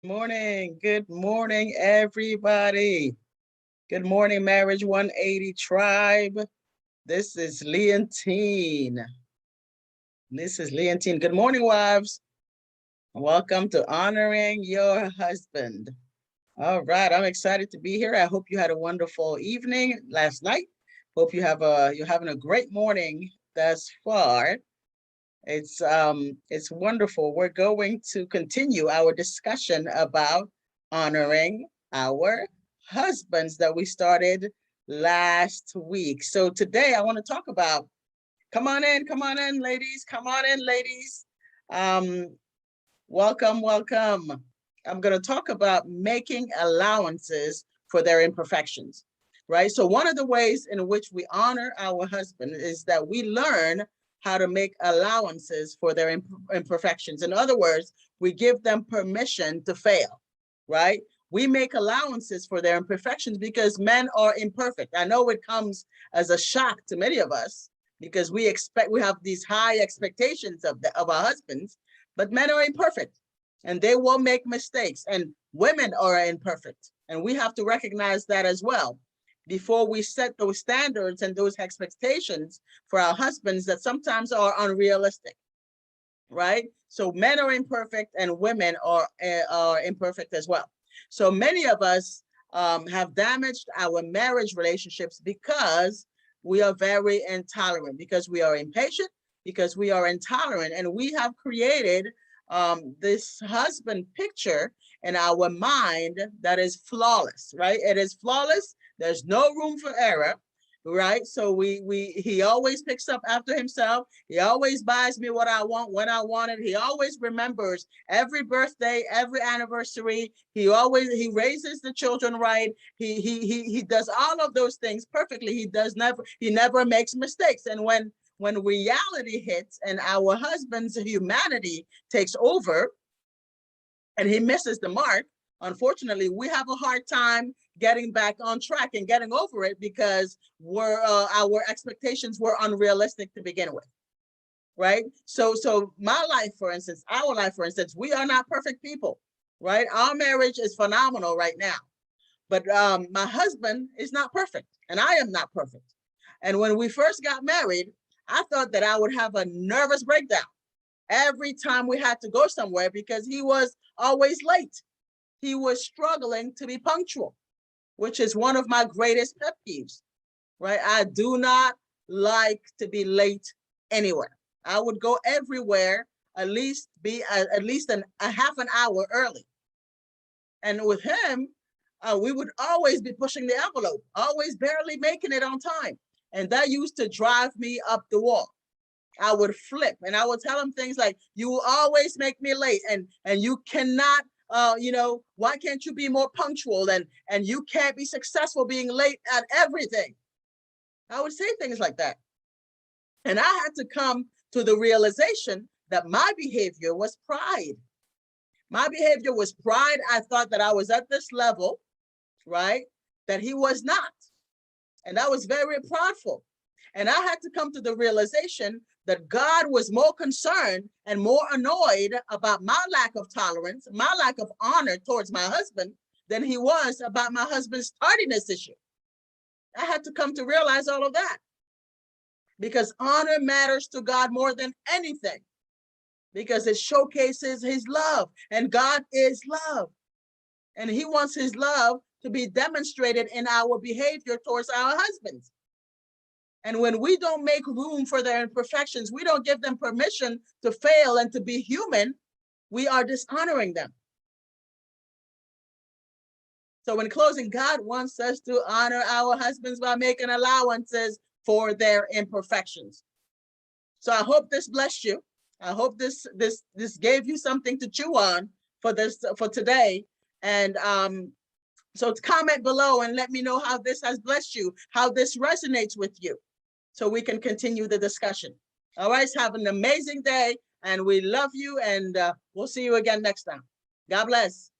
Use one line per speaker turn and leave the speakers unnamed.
Morning. Good morning, everybody. Good morning, Marriage 180 Tribe. This is Leontine. Good morning, wives. Welcome to Honoring Your Husband. All right, I'm excited to be here. I hope you had a wonderful evening last night. Hope you're having a great morning thus far. It's wonderful. We're going to continue our discussion about honoring our husbands that we started last week. So today I want to talk about, come on in, ladies, come on in, ladies. Um, welcome, welcome. I'm going to talk about making allowances for their imperfections, right? So one of the ways in which we honor our husband is that we learn how to make allowances for their imperfections. In other words, we give them permission to fail, right? We make allowances for their imperfections because men are imperfect. I know it comes as a shock to many of us because we have these high expectations of our husbands, but men are imperfect and they will make mistakes, and women are imperfect. And we have to recognize that as well before we set those standards and those expectations for our husbands that sometimes are unrealistic, right? So men are imperfect and women are imperfect as well. So many of us have damaged our marriage relationships because we are very intolerant, because we are impatient, because we are intolerant, and we have created this husband picture in our mind that is flawless, right? It is flawless. There's no room for error, right? So he always picks up after himself. He always buys me what I want when I want it. He always remembers every birthday, every anniversary. He raises the children right. He does all of those things perfectly. He never makes mistakes. And when reality hits and our husband's humanity takes over and he misses the mark, unfortunately, we have a hard time getting back on track and getting over it because our expectations were unrealistic to begin with, right? So my life, for instance, our life, for instance, we are not perfect people, right? Our marriage is phenomenal right now, but my husband is not perfect and I am not perfect. And when we first got married, I thought that I would have a nervous breakdown every time we had to go somewhere because he was always late. He was struggling to be punctual, which is one of my greatest pet peeves, right? I do not like to be late anywhere. I would go everywhere, at least a half an hour early. And with him, we would always be pushing the envelope, always barely making it on time. And that used to drive me up the wall. I would flip and I would tell him things like, you will always make me late and you cannot, why can't you be more punctual and you can't be successful being late at everything. I would say things like that. And I had to come to the realization that my behavior was pride. My behavior was pride. I thought that I was at this level, right? That he was not. And I was very prideful. And I had to come to the realization that God was more concerned and more annoyed about my lack of tolerance, my lack of honor towards my husband, than he was about my husband's tardiness issue. I had to come to realize all of that because honor matters to God more than anything because it showcases his love, and God is love. And he wants his love to be demonstrated in our behavior towards our husbands. And when we don't make room for their imperfections, we don't give them permission to fail and to be human, we are dishonoring them. So in closing, God wants us to honor our husbands by making allowances for their imperfections. So I hope this blessed you. I hope this gave you something to chew on for today. And so comment below and let me know how this has blessed you, how this resonates with you, so we can continue the discussion. All right, have an amazing day, and we love you, and we'll see you again next time. God bless.